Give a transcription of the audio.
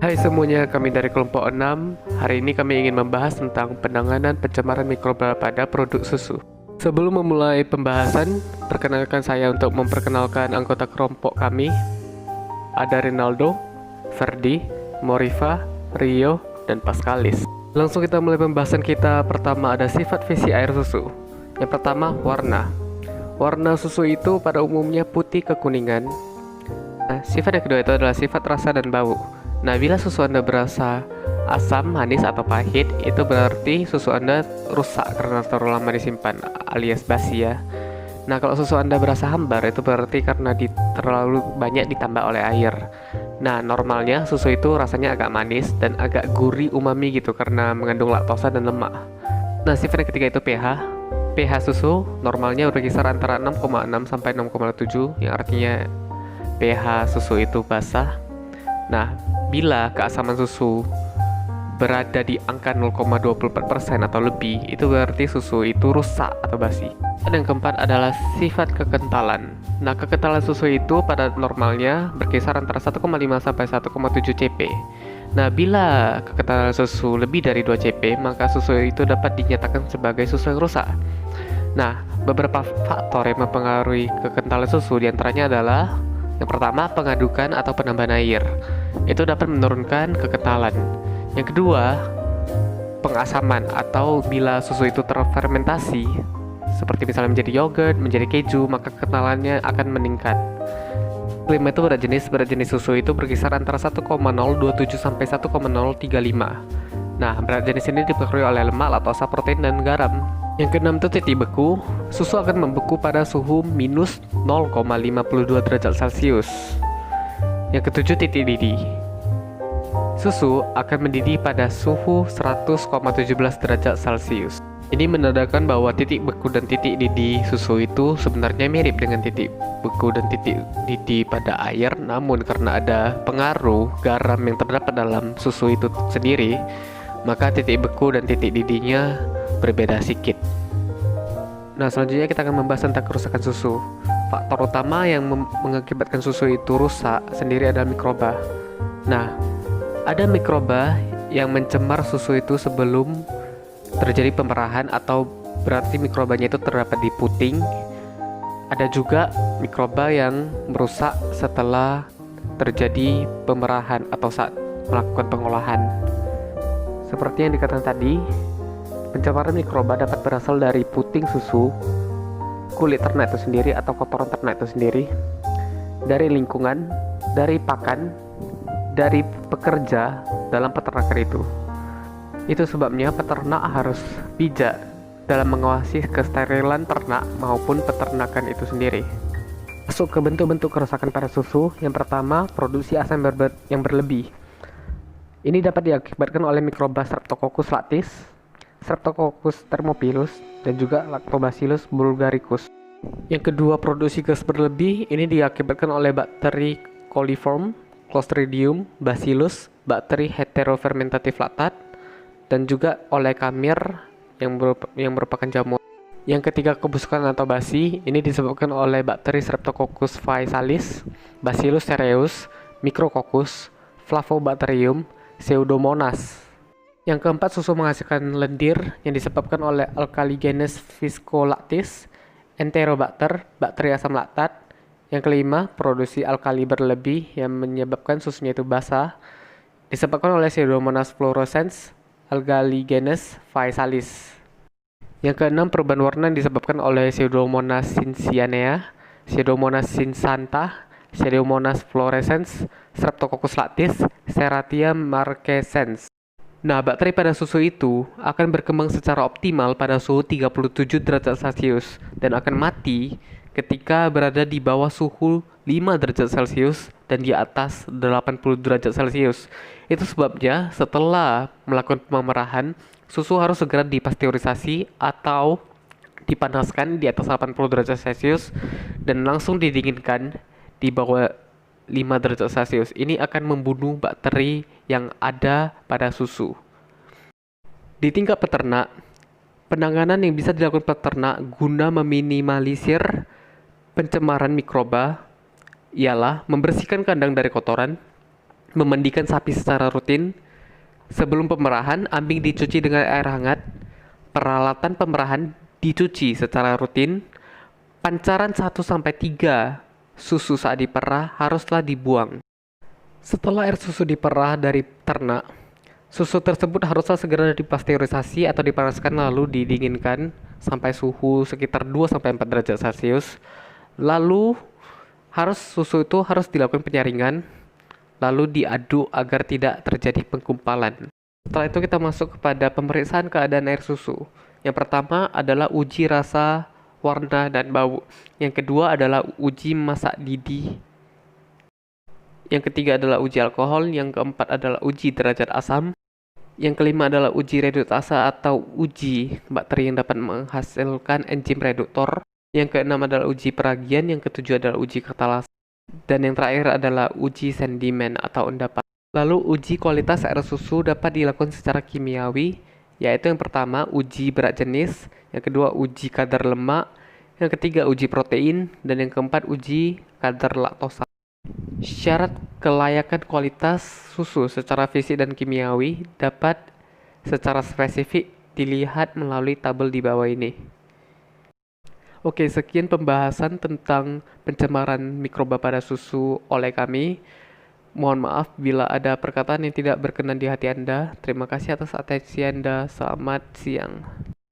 Hai semuanya, kami dari kelompok 6. Hari ini kami ingin membahas tentang penanganan pencemaran mikroba pada produk susu. Sebelum memulai pembahasan, perkenalkan saya untuk memperkenalkan anggota kelompok kami. Ada Rinaldo, Ferdi, Morifa, Rio, dan Pascalis. Langsung kita mulai pembahasan kita. Pertama ada sifat visi air susu. Yang pertama, warna. Warna susu itu pada umumnya putih kekuningan. Nah, sifat yang kedua itu adalah sifat rasa dan bau. Nah, bila susu Anda berasa asam, manis, atau pahit, itu berarti susu Anda rusak karena terlalu lama disimpan, alias basi ya. Nah, kalau susu Anda berasa hambar, itu berarti karena terlalu banyak ditambah oleh air. Nah, normalnya susu itu rasanya agak manis dan agak gurih umami gitu karena mengandung laktosa dan lemak. Nah, sifat yang ketiga itu pH. pH susu normalnya berkisar antara 6,6 sampai 6,7, yang artinya pH susu itu basah. Nah, bila keasaman susu berada di angka 0,24% atau lebih, itu berarti susu itu rusak atau basi. Dan yang keempat adalah sifat kekentalan. Nah, kekentalan susu itu pada normalnya berkisar antara 1,5 sampai 1,7 cp. Nah, bila kekentalan susu lebih dari 2 cp, maka susu itu dapat dinyatakan sebagai susu yang rusak. Nah, beberapa faktor yang mempengaruhi kekentalan susu diantaranya adalah yang pertama, pengadukan atau penambahan air. Itu dapat menurunkan kekentalan. Yang kedua, pengasaman atau bila susu itu terfermentasi, seperti misalnya menjadi yogurt, menjadi keju, maka kekentalannya akan meningkat. Kelima itu berat jenis susu itu berkisar antara 1,027 sampai 1,035. Nah, berat jenis ini dipengaruhi oleh lemak, laktosa, protein, dan garam. Yang keenam itu titik beku. Susu akan membeku pada suhu minus 0,52 derajat Celcius. Yang ketujuh titik didih. Susu akan mendidih pada suhu 100,17 derajat Celcius. Ini menandakan bahwa titik beku dan titik didih susu itu sebenarnya mirip dengan titik beku dan titik didih pada air, namun karena ada pengaruh garam yang terdapat dalam susu itu sendiri, maka titik beku dan titik didihnya berbeda sedikit. Nah, selanjutnya kita akan membahas tentang kerusakan susu. Faktor utama yang mengakibatkan susu itu rusak sendiri adalah mikroba. Nah, ada mikroba yang mencemar susu itu sebelum terjadi pemerahan, atau berarti mikrobanya itu terdapat di puting. Ada juga mikroba yang merusak setelah terjadi pemerahan atau saat melakukan pengolahan. Seperti yang dikatakan tadi, pencemaran mikroba dapat berasal dari puting susu, kulit ternak itu sendiri atau kotoran ternak itu sendiri, dari lingkungan, dari pakan, dari pekerja dalam peternakan itu. Itu sebabnya peternak harus bijak dalam mengawasi kesterilan ternak maupun peternakan itu sendiri. Masuk ke bentuk-bentuk kerusakan pada susu. Yang pertama, produksi asam yang berlebih. Ini dapat diakibatkan oleh mikroba Streptococcus lactis, Streptococcus thermophilus, dan juga Lactobacillus bulgaricus. Yang kedua, produksi gas berlebih. Ini diakibatkan oleh bakteri coliform, Clostridium, Bacillus, bakteri heterofermentatif lactat, dan juga oleh kamir yang merupakan jamur. Yang ketiga, kebusukan atau basi. Ini disebabkan oleh bakteri Streptococcus faecalis, Bacillus cereus, Micrococcus, Flavobacterium, Pseudomonas. Yang keempat, susu menghasilkan lendir yang disebabkan oleh Alkaligenes viscolactis, Enterobacter, bakteri asam laktat. Yang kelima, produksi alkali berlebih yang menyebabkan susunya itu basah, disebabkan oleh Pseudomonas fluorescens, Alkaligenes faecalis. Yang keenam, perubahan warna yang disebabkan oleh Pseudomonas cincianea, Pseudomonas cincanta, Pseudomonas fluorescens, Streptococcus lactis, Serratia marquescens. Nah, bakteri pada susu itu akan berkembang secara optimal pada suhu 37 derajat Celcius dan akan mati ketika berada di bawah suhu 5 derajat Celcius dan di atas 80 derajat Celcius. Itu sebabnya setelah melakukan pemerahan, susu harus segera dipasteurisasi atau dipanaskan di atas 80 derajat Celcius dan langsung didinginkan di bawah 5 derajat Celcius. Ini akan membunuh bakteri yang ada pada susu. Di tingkat peternak, penanganan yang bisa dilakukan peternak guna meminimalisir pencemaran mikroba ialah membersihkan kandang dari kotoran, Memandikan sapi secara rutin. Sebelum pemerahan, ambing dicuci dengan air hangat. Peralatan pemerahan dicuci secara rutin. Pancaran 1-3 susu saat diperah haruslah dibuang. Setelah air susu diperah dari ternak, susu tersebut haruslah segera dipasteurisasi atau dipanaskan lalu didinginkan sampai suhu sekitar 2-4 derajat Celcius. Lalu susu itu harus dilakukan penyaringan, lalu diaduk agar tidak terjadi penggumpalan. Setelah itu kita masuk kepada pemeriksaan keadaan air susu. Yang pertama adalah uji rasa, warna, dan bau. Yang kedua adalah uji masak didih. Yang ketiga adalah uji alkohol. Yang keempat adalah uji derajat asam. Yang kelima adalah uji reduktase atau uji bakteri yang dapat menghasilkan enzim reduktor. Yang keenam adalah uji peragian. Yang ketujuh adalah uji katalase. Dan yang terakhir adalah uji sedimen atau endapan. Lalu uji kualitas air susu dapat dilakukan secara kimiawi, yaitu yang pertama uji berat jenis, yang kedua uji kadar lemak, yang ketiga uji protein, dan yang keempat uji kadar laktosa. Syarat kelayakan kualitas susu secara fisik dan kimiawi dapat secara spesifik dilihat melalui tabel di bawah ini. Oke, sekian pembahasan tentang pencemaran mikroba pada susu oleh kami. Mohon maaf bila ada perkataan yang tidak berkenan di hati Anda. Terima kasih atas atensi Anda. Selamat siang.